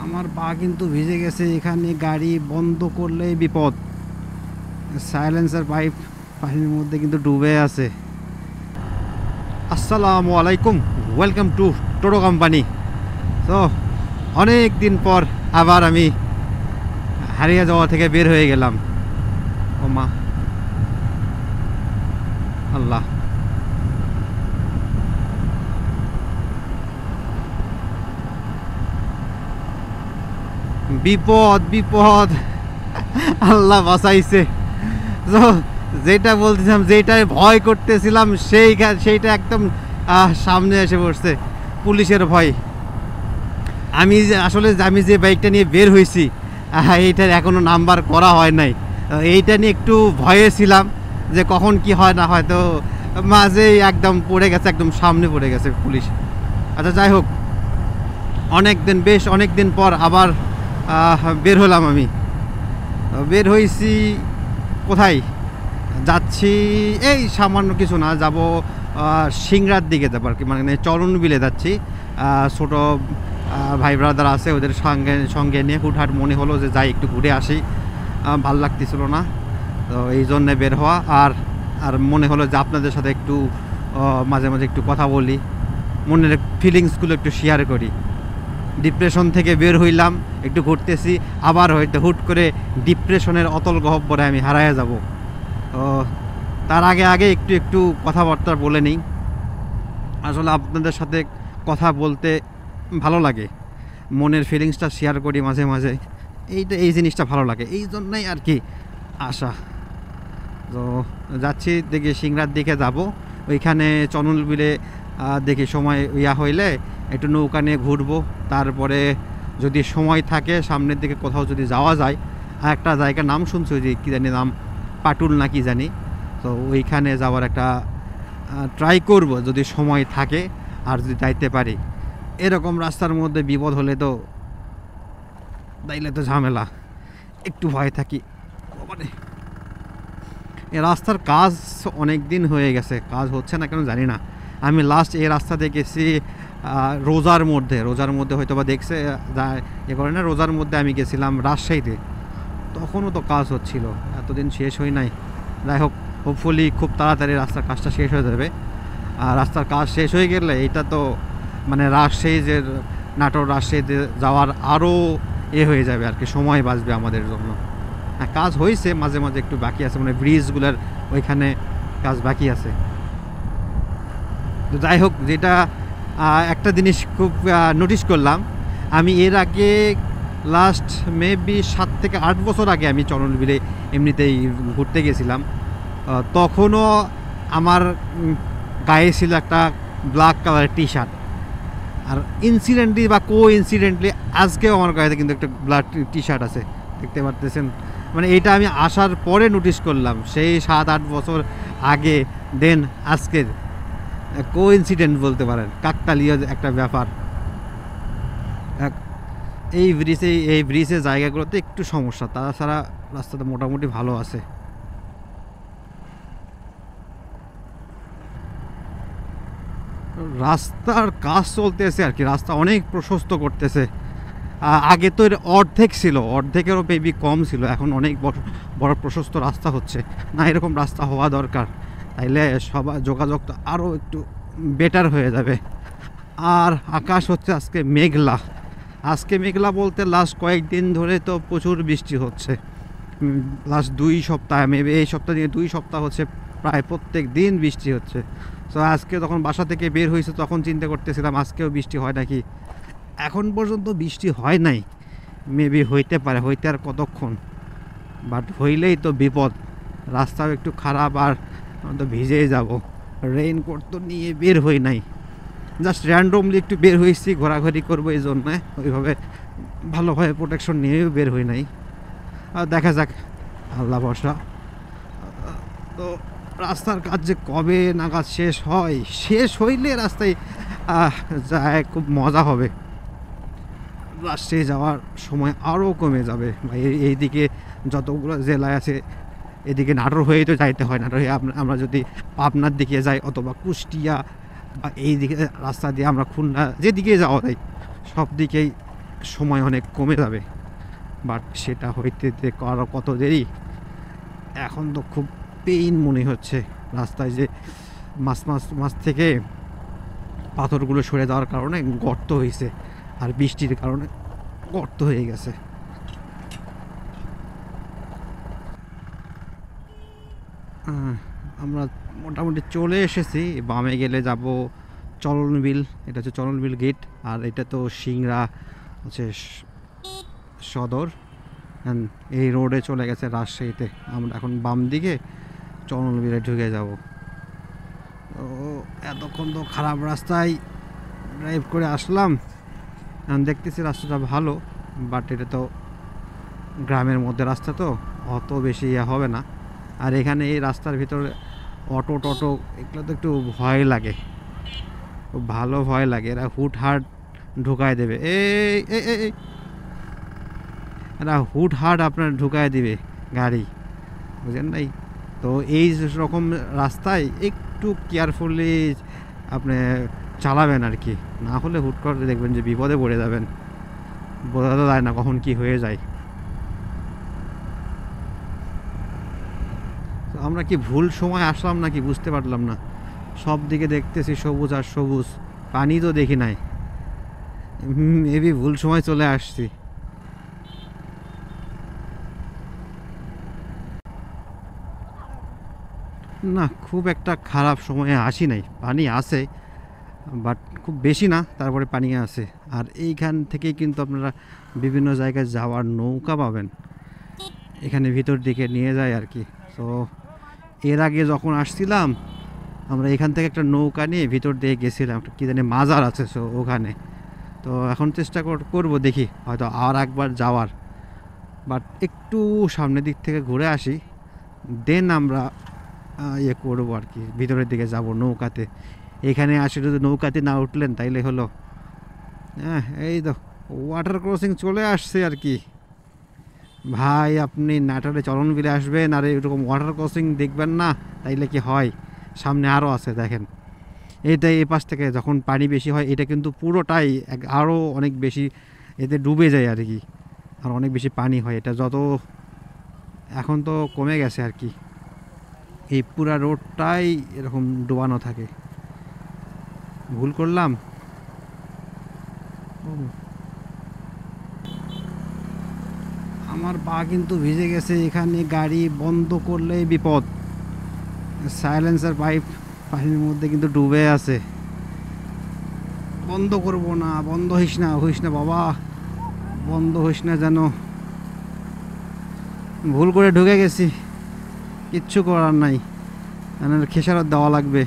আমার পা কিন্তু ভিজে গেছে। এখানে গাড়ি বন্ধ করলেই বিপদ। সাইলেন্সার পাইপ পানির মধ্যে কিন্তু ডুবে আছে। আসসালামু আলাইকুম, ওয়েলকাম টু টোটো কোম্পানি। তো অনেক দিন পর আবার আমি হারিয়ে যাওয়া থেকে বের হয়ে গেলাম। ও মা আল্লাহ, বিপদ বিপদ, আল্লাহ বাঁচাইছে। তো যেটা বলতেছিলাম, যেটাই ভয় করতেছিলাম সেইটা একদম সামনে এসে পড়ছে, পুলিশের ভয়। আমি যে বাইকটা নিয়ে বের হয়েছি, এইটার এখনও নাম্বার করা হয় নাই। এইটা নিয়ে একটু ভয়ে ছিলাম যে কখন কি হয় না হয়। তো মাঝেই একদম পড়ে গেছে, একদম সামনে পড়ে গেছে পুলিশ। আচ্ছা যাই হোক, বেশ অনেক দিন পর আবার বের হলাম। আমি বের হয়েছি কোথায় যাচ্ছি, এই সামান্য কিছু না, যাব সিংড়ার দিকে যাবো আর কি, মানে চরণ বিলে যাচ্ছি। ছোট ভাই ব্রাদার আছে, ওদের সঙ্গে নিয়ে হুটহাট মনে হলো যে যাই একটু ঘুরে আসি। ভাল লাগতেছিল না, তো এই জন্যে বের হওয়া। আর মনে হলো যে আপনাদের সাথে একটু মাঝে মাঝে একটু কথা বলি, মনের ফিলিংসগুলো একটু শেয়ার করি। ডিপ্রেশন থেকে বের হইলাম, একটু ঘুরতেছি, আবার হয়তো হুট করে ডিপ্রেশনের অতল গহ্বরে আমি হারায় যাব। তো তার আগে একটু কথাবার্তা বলে নিই। আসলে আপনাদের সাথে কথা বলতে ভালো লাগে, মনের ফিলিংসটা শেয়ার করি মাঝে মাঝে, এই জিনিসটা ভালো লাগে, এই জন্যই আর কি আসা। তো যাচ্ছি, দেখি সিংড়ার দিকে যাব। ওইখানে চনল বিলে দেখি সময় হইলে একটু নৌকা নিয়ে ঘুরবো। তারপরে যদি সময় থাকে সামনের দিকে কোথাও যদি যাওয়া যায়, আর একটা জায়গার নাম শুনছি, যে কী জানি নাম, পাটুল না কি জানি। তো ওইখানে যাওয়ার একটা ট্রাই করব যদি সময় থাকে, আর যদি যাইতে পারি। এরকম রাস্তার মধ্যে বিপদ হলে তো ঝামেলা, একটু ভয় থাকি। মানে এই রাস্তার কাজ অনেক দিন হয়ে গেছে, কাজ হচ্ছে না কেন জানি না। আমি লাস্ট এই রাস্তাতে গেছি রোজার মধ্যে হয়তো বা দেখছে করে না, রোজার মধ্যে আমি গেছিলাম রাজশাহীতে, তখনও তো কাজ হচ্ছিল, এতদিন শেষ হয় নাই। যাই হোক, হোপফুলি খুব তাড়াতাড়ি রাস্তার কাজটা শেষ হয়ে যাবে। আর রাস্তার কাজ শেষ হয়ে গেলে এটা তো মানে নাটোর রাজশাহীতে যাওয়ার আরও হয়ে যাবে আর কি, সময় বাঁচবে আমাদের জন্য। হ্যাঁ, কাজ হয়েছে, মাঝে মাঝে একটু বাকি আছে, মানে ব্রিজগুলোর ওইখানে কাজ বাকি আছে। তো যাই হোক, যেটা একটা জিনিস খুব নোটিশ করলাম, আমি এর আগে লাস্ট মেবি 7 থেকে 8 বছর আগে আমি চরণবিলে এমনিতেই ঘুরতে গেছিলাম। তখনও আমার গায়ে ছিল একটা ব্ল্যাক কালারের টি শার্ট। আর ইনসিডেন্টলি বা ইনসিডেন্টলি আজকেও আমার গায়ে কিন্তু একটা ব্ল্যাক টি শার্ট আছে, দেখতে পারতেছেন। মানে এটা আমি আসার পরে নোটিশ করলাম, সেই 7-8 বছর আগে, দেন আজকের ইনসিডেন্ট বলতে পারেন, কাকতালীয় একটা ব্যাপার। এই ব্রিজের জায়গাগুলোতে একটু সমস্যা, তাছাড়া রাস্তাটা মোটামুটি ভালো আছে। রাস্তার কাজ চলতেছে আর কি, রাস্তা অনেক প্রশস্ত করতেছে। আগে তো অর্ধেক ছিল, অর্ধেকেরও বেবি কম ছিল, এখন অনেক বড় প্রশস্ত রাস্তা হচ্ছে। না, এরকম রাস্তা হওয়া দরকার, তাইলে সবার যোগাযোগটা আরও একটু বেটার হয়ে যাবে। আর আকাশ হচ্ছে আজকে মেঘলা বলতে লাস্ট কয়েকদিন ধরে তো প্রচুর বৃষ্টি হচ্ছে। লাস্ট 2 সপ্তাহ, মেবি এই সপ্তাহ দিয়ে 2 সপ্তাহ হচ্ছে, প্রায় প্রত্যেক দিন বৃষ্টি হচ্ছে। তো আজকে যখন বাসা থেকে বের হয়েছে তখন চিন্তা করতেছিলাম আজকেও বৃষ্টি হয় নাকি। এখন পর্যন্ত বৃষ্টি হয় নাই, মেবি হইতে পারে, হইতে আর কতক্ষণ, বাট হইলেই তো বিপদ। রাস্তাও একটু খারাপ, আর তো ভিজেই যাব। রেইনকোট তো নিয়ে বের হই নাই, জাস্ট র্যান্ডমলি একটু বের হয়েছি, ঘোরাঘুরি করবো এই জন্যে, ওইভাবে ভালোভাবে প্রোটেকশন নিয়েও বের হই নাই। আর দেখা যাক, আল্লাহ ভরসা। তো রাস্তার কাজ যে কবে নাগাদ শেষ হইলে রাস্তায় যায় খুব মজা হবে। রাজশাহী যাওয়ার সময় আরও কমে যাবে। এইদিকে যতগুলো জেলায় আছে, এদিকে নাটোর হয়েই তো যাইতে হয়। নাটোর হয়ে আমরা যদি পাবনার দিকে যাই, অথবা কুষ্টিয়া বা এই দিকে রাস্তা দিয়ে আমরা খুলনা, যেদিকে যাওয়া যায় সব দিকেই সময় অনেক কমে যাবে, বাট সেটা হইতে আরও কত দেরি। এখন তো খুব পেইন মনে হচ্ছে রাস্তায়, যে মাছ থেকে পাথরগুলো সরে যাওয়ার কারণে গর্ত হয়েছে, আর বৃষ্টির কারণে গর্ত হয়ে গেছে। আমরা মোটামুটি চলে এসেছি। বামে গেলে যাব চলনবিল, এটা হচ্ছে চলনবিল গেট, আর এটা তো সিংড়া হচ্ছে সদর। এই রোডে চলে গেছে রাজশাহীতে। আমরা এখন বাম দিকে চলনবিলে ঢুকে যাব। তো এতক্ষণ তো খারাপ রাস্তায় ড্রাইভ করে আসলাম, দেখতেছি রাস্তাটা ভালো, বাট এটা তো গ্রামের মধ্যে রাস্তা, তো অত বেশি ইয়ে হবে না। আর এখানে এই রাস্তার ভিতরে অটো টটো এগুলো তো একটু ভয় লাগে, খুব ভালো ভয় লাগে। এরা হুটহাট ঢুকায় দেবে, এরা হুটহাট আপনার ঢুকায় দিবে গাড়ি, বুঝলেন নাই? তো এই রকম রাস্তায় একটু কেয়ারফুলি আপনি চালাবেন আর কি, না হলে হুট করে দেখবেন যে বিপদে পড়ে যাবেন। বোঝা তো যায় না কখন কি হয়ে যায়। আমরা কি ভুল সময় আসলাম নাকি বুঝতে পারলাম না। সব দিকে দেখতেছি সবুজ আর সবুজ, পানি তো দেখি নাই। এবি ভুল সময় চলে আসছি। না, খুব একটা খারাপ সময়ে আসি নাই, পানি আছে বাট খুব বেশি না, তারপরে পানি আছে। আর এইখান থেকেই কিন্তু আপনারা বিভিন্ন জায়গায় যাওয়ার নৌকা পাবেন, এখানে ভিতর দিকে নিয়ে যায় আর কি। তো এর আগে যখন আসছিলাম আমরা এখান থেকে একটা নৌকা নিয়ে ভিতর দিয়ে গেছিলাম, কি জানি মাজার আছে সো ওখানে। তো এখন চেষ্টা করব, দেখি হয়তো আর একবার যাওয়ার, বাট একটু সামনের দিক থেকে ঘুরে আসি, দেন আমরা ইয়ে করবো আর কি, ভিতরের দিকে যাব নৌকাতে। এখানে আসে যদি নৌকাতে না উঠলেন তাইলে হলো। হ্যাঁ, এই তো ওয়াটার ক্রসিং চলে আসছে আর কি। ভাই আপনি নাটোরে চলনবিলে আসবেন আর এরকম ওয়াটার ক্রসিং দেখবেন না, তাইলে কি হয়? সামনে আরও আছে দেখেন, এইটা এই পাশ থেকে যখন পানি বেশি হয় এটা কিন্তু পুরোটাই আরও অনেক বেশি এতে ডুবে যায় আর কি, আর অনেক বেশি পানি হয়। এটা যত এখন তো কমে গেছে আর কি, এই পুরা রোডটাই এরকম ডুবানো থাকে। ভুল করলাম। আমার পা কিন্তু ভিজে গেছে, এখানে গাড়ি বন্ধ করলেই বিপদ। সাইলেন্সার পাইপ পানির মধ্যে কিন্তু ডুবে আছে। বন্ধ করব না, বন্ধ হইস না বাবা, বন্ধ হইস না যেন। ভুল করে ঢুকে গেছি, কিচ্ছু করার নাই, খেসারত দেওয়া লাগবে।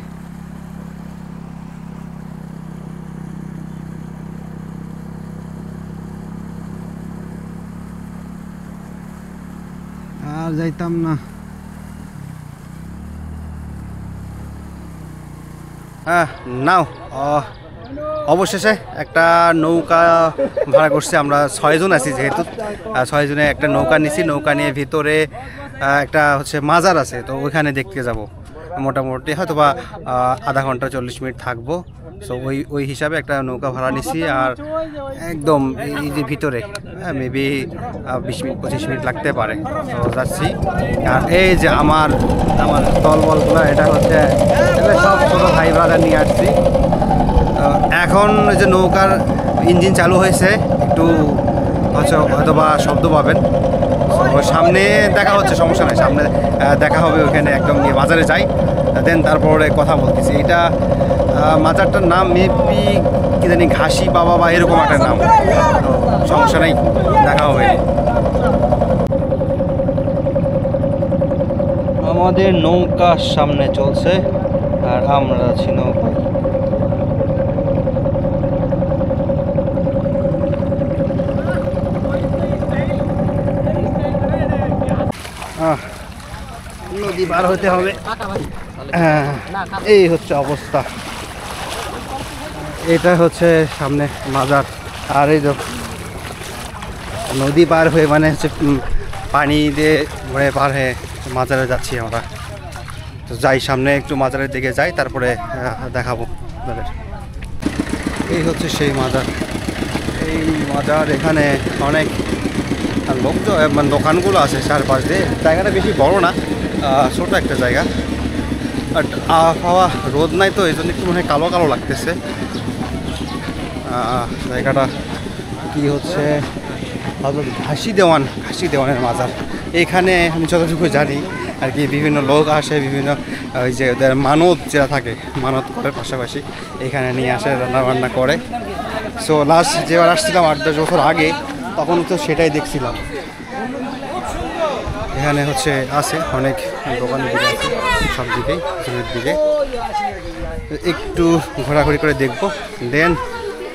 আর যাইতাম না। নাও অবশেষে একটা নৌকা ভাড়া করছি, আমরা 6 জন আছি যেহেতু, 6 জনে একটা নৌকা নিছি। নৌকা নিয়ে ভিতরে একটা হচ্ছে মাজার আছে, তো ওইখানে দেখতে যাব। মোটামুটি হয়তো বা আধা ঘন্টা 40 মিনিট থাকবো। সো ওই হিসাবে একটা নৌকা ভাড়া নিছি। আর একদম এই যে ভিতরে মেবি 20 মিনিট 25 মিনিট লাগতে পারে, তো যাচ্ছি। আর এই যে আমার দলবলগুলো, এটা হচ্ছে সব ছোটো ভাই ব্রাদার নিয়ে আসছি। এখন যে নৌকার ইঞ্জিন চালু হয়েছে, একটু হচ্ছে হয়তো বা শব্দ পাবেন। সামনে দেখা হচ্ছে, সমস্যা নেই, সামনে দেখা হবে। ওখানে একদম নিয়ে বাজারে যাই, দেন তারপরে কথা বলতেছি। এটা মাজারটার নাম মেবি কি জানি ঘাসি বাবা বা এরকম একটা নাম, তো সমস্যা নেই, দেখা হবে। আমাদের নৌকা সামনে চলছে আর আমরা আছি নৌকায়। নদী পার হতে হবে, এই হচ্ছে অবস্থা। এটা হচ্ছে সামনে মাজার, আর এই নদী পার হয়ে মানে হচ্ছে পানি দিয়ে মানে পার হয়ে মাজারে যাচ্ছি আমরা। তো যাই সামনে একটু মাজারের দিকে যাই, তারপরে দেখাবো আপনাদের। এই হচ্ছে সেই মাজার, এই এই মাজার, এখানে অনেক লোক মানে দোকানগুলো আছে চারপাশ দিয়ে। জায়গাটা বেশি বড় না, ছোট একটা জায়গা। বাট আবহাওয়া রোদ নাই তো এই জন্য একটু মনে হয় কালো কালো লাগতেছে। জায়গাটা কি হচ্ছে ঘাসি দেওয়ানের মাজার। এখানে আমি যতটুকু জানি আর কি বিভিন্ন লোক আসে, বিভিন্ন ওই যে ওদের মানত যেটা থাকে মানত করে পাশাপাশি এখানে নিয়ে আসে, রান্নাবান্না করে। সো লাস্ট যেবার আসছিলাম 8-10 বছর আগে, তখন তো সেটাই দেখছিলাম। এখানে হচ্ছে আছে অনেক দোকানের দিকে আছে, সব দিকেই জমির দিকে একটু ঘোরাঘুরি করে দেখবো, দেন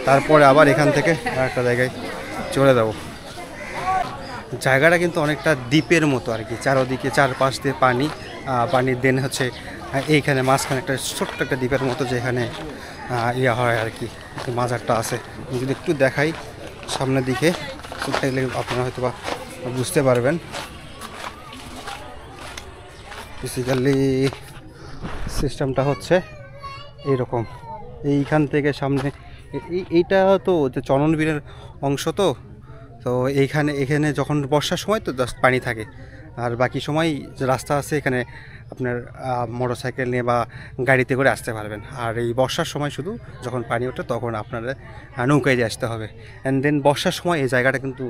তারপরে আবার এখান থেকে আরেকটা জায়গায় চলে যাবো। জায়গাটা কিন্তু অনেকটা দ্বীপের মতো আর কি, চারোদিকে চারপাশ দিয়ে পানি, পানির দেন হচ্ছে এইখানে মাঝখানে একটা ছোট্ট একটা দ্বীপের মতো, যেখানে ইয়া হয় আর কি, মাজারটা আছে। যদি একটু দেখাই সামনের দিকে, তাহলে আপনারা হয়তো বা বুঝতে পারবেন। বেসিক্যালি সিস্টেমটা হচ্ছে এইরকম, এইখান থেকে সামনে এইটা তো যে চরণবীরের অংশ, তো এখানে যখন বর্ষার সময় তো জাস্ট পানি থাকে, আর বাকি সময় যে রাস্তা আছে এখানে আপনার মোটর সাইকেল নিয়ে বা গাড়িতে করে আসতে পারবেন। আর এই বর্ষার সময় শুধু যখন পানি ওঠে তখন আপনারা নৌকায় দিয়ে আসতে হবে। অ্যান্ড দেন বর্ষার সময় এই জায়গাটা কিন্তু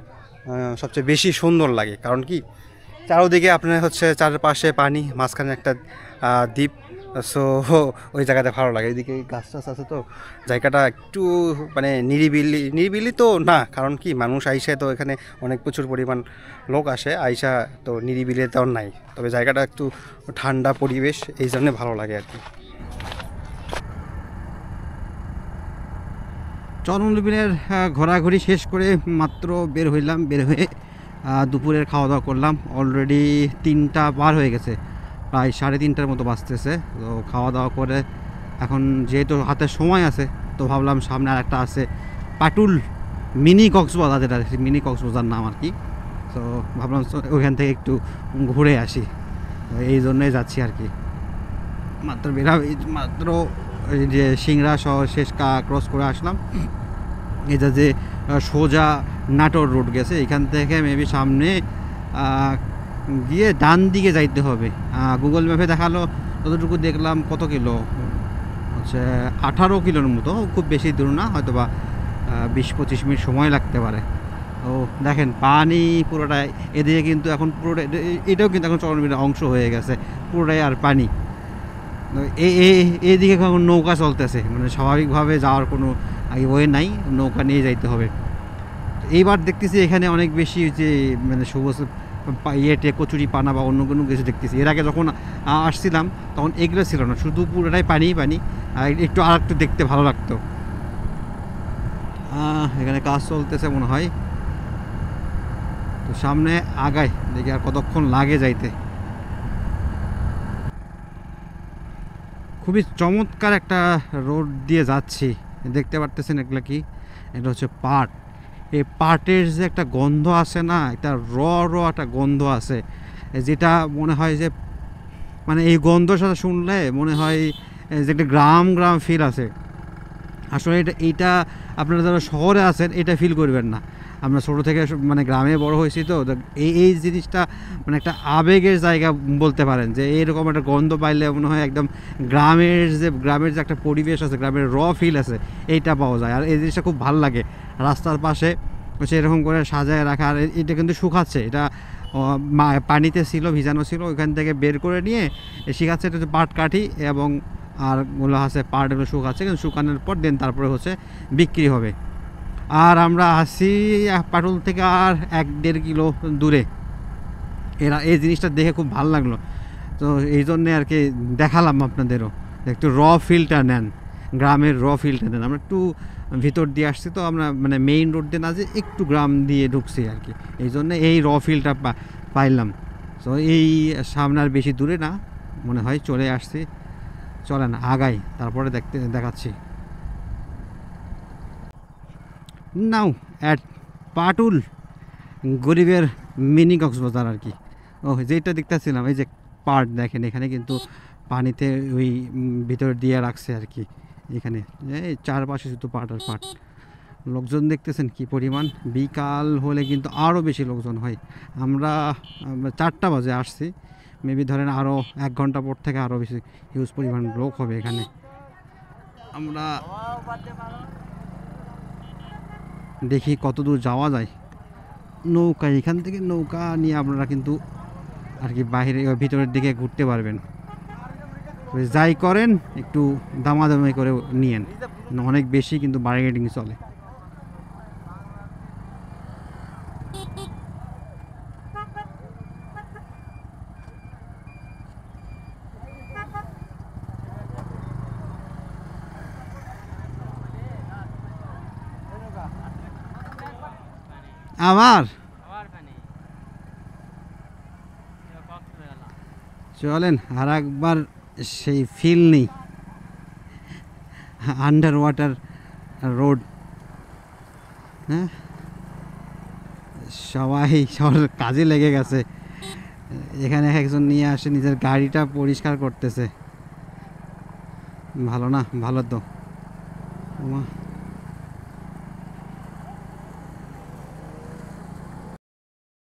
সবচেয়ে বেশি সুন্দর লাগে, কারণ কি চারোদিকে আপনার হচ্ছে চারপাশে পানি, মাঝখানে একটা দ্বীপ। সো ওই জায়গাতে ভালো লাগে, এদিকে গাছ টাছ আছে, তো জায়গাটা একটু মানে নিরিবিলি তো না, কারণ কি মানুষ আইসে তো এখানে অনেক প্রচুর পরিমাণ লোক আসে, আইসা তো নিরিবিলি তেমন নাই, তবে জায়গাটা একটু ঠান্ডা পরিবেশ, এই জন্যে ভালো লাগে আর কি। চরণবিলের ঘোরাঘুরি শেষ করে মাত্র বের হইলাম, বের হয়ে দুপুরের খাওয়া দাওয়া করলাম। অলরেডি 3টা পার হয়ে গেছে, প্রায় 3:30টার মতো বাজতেছে। তো খাওয়া দাওয়া করে এখন যেহেতু হাতে সময় আছে, তো ভাবলাম সামনে আর একটা আছে পাটুল মিনি কক্সবাজার, যেটা মিনি কক্সবাজার নাম আর কি। তো ভাবলাম ওইখান থেকে একটু ঘুরে আসি, এই জন্যই যাচ্ছি আর কি। মাত্র এই যে সিংড়া শহর শেষ ক্রস করে আসলাম। এটা যে সোজা নাটোর রোড গেছে, এখান থেকে মেবি সামনে গিয়ে ডান দিকে যাইতে হবে। গুগল ম্যাপে দেখালো, ততটুকু দেখলাম কত কিলো হচ্ছে 18 কিলোর মতো, খুব বেশি দূর না, হয়তো বা 20-25 মিনিট সময় লাগতে পারে। তো দেখেন পানি পুরোটাই এদিকে, কিন্তু এখন পুরোটাই এটাও কিন্তু এখন চরণবিলের অংশ হয়ে গেছে, পুরোটাই আর পানি। এইদিকে এখন নৌকা চলতেছে, মানে স্বাভাবিকভাবে যাওয়ার কোনো ওয়ে নাই, নৌকা নিয়ে যাইতে হবে। এইবার দেখতেছি এখানে অনেক বেশি যে মানে সবুজ ইয়েটে কচুরি পানা বা অন্য কোনো কিছু দেখতেছি। এর আগে যখন আসছিলাম তখন এগুলো ছিল না, শুধু পুরোটাই পানি পানি, আর একটু আর একটু দেখতে ভালো লাগতো। এখানে কাজ চলতেছে মনে হয়, তো সামনে আগায় দেখি আর কতক্ষণ লাগে যাইতে। খুবই চমৎকার একটা রোড দিয়ে যাচ্ছি, দেখতে পারতেছেন এগুলো কি, এটা হচ্ছে পাট। এই পাটের যে একটা গন্ধ আছে না, একটা র একটা গন্ধ আছে, যেটা মনে হয় যে মানে এই গন্ধর সাথে শুনলে মনে হয় যে একটা গ্রাম ফিল আছে। আসলে এইটা আপনারা যারা শহরে আছেন এটা ফিল করবেন না, আমরা ছোটো থেকে মানে গ্রামে বড় হয়েছি, তো এই জিনিসটা মানে একটা আবেগের জায়গা বলতে পারেন, যে এইরকম একটা গন্ধ পাইলে মনে হয় একদম গ্রামের যে একটা পরিবেশ আছে, গ্রামের ফিল আছে, এইটা পাওয়া যায়। আর এই জিনিসটা খুব ভালো লাগে, রাস্তার পাশে হচ্ছে এরকম করে সাজায় রাখা। আর এটা কিন্তু শুকাচ্ছে, এটা পানিতে ছিল, ভিজানো ছিল, ওইখান থেকে বের করে নিয়ে শিখাচ্ছে। এটা হচ্ছে পাট কাঠি, এবং আর ওগুলো আছে পাট, এগুলো শুকাচ্ছে, কিন্তু শুকানোর পর দেন তারপরে হচ্ছে বিক্রি হবে। আর আমরা আসি পাটুল থেকে আর 1-1.5 কিলো দূরে। এই জিনিসটা দেখে খুব ভালো লাগলো, তো এই জন্যে আর কি দেখালাম আপনাদেরও, একটু ফিলটা নেন, গ্রামের ফিলটা নেন। আমরা একটু ভিতর দিয়ে আসছি, তো আমরা মানে মেইন রোড দিয়ে না যে একটু গ্রাম দিয়ে ঢুকছি আর কি, এই জন্যে এই ফিলটা পাইলাম। তো এই সামনে আর বেশি দূরে না মনে হয়, চলে আসছি। চলেন আগাই, তারপরে দেখাচ্ছি। নাও অ্যাট পাটুল, গরিবের মিনি কক্সবাজার আর কি। ও যেটা দেখতেছিলাম, এই যে পাট দেখেন, এখানে কিন্তু পানিতে ওই ভিতর দিয়ে রাখছে আর কি। এখানে এই চারপাশে শুধু পাট আর পাট, লোকজন দেখতেছেন কি পরিমাণ। বিকাল হলে কিন্তু আরও বেশি লোকজন হয়। আমরা 4টা বাজে আসছি, মেবি ধরেন আরও 1 ঘন্টা পর থেকে আরও বেশি হিউজ পরিমাণ লোক হবে এখানে। আমরা দেখি কত দূর যাওয়া যায়। নৌকা, এখান থেকে নৌকা নিয়ে আপনারা কিন্তু আর কি বাইরে ভিতরের দিকে ঘুরতে পারবেন। যাই করেন একটু দামাদামি করে নিয়েন, অনেক বেশি কিন্তু বার্গেনিং চলে। আবার চলেন আর একবার সেই ফিল নেই, আন্ডার ওয়াটার রোড। হ্যাঁ, সবাই সবার কাজে লেগে গেছে। এখানে একজন নিয়ে আসে নিজের গাড়িটা পরিষ্কার করতেছে। ভালো না? ভালো তো।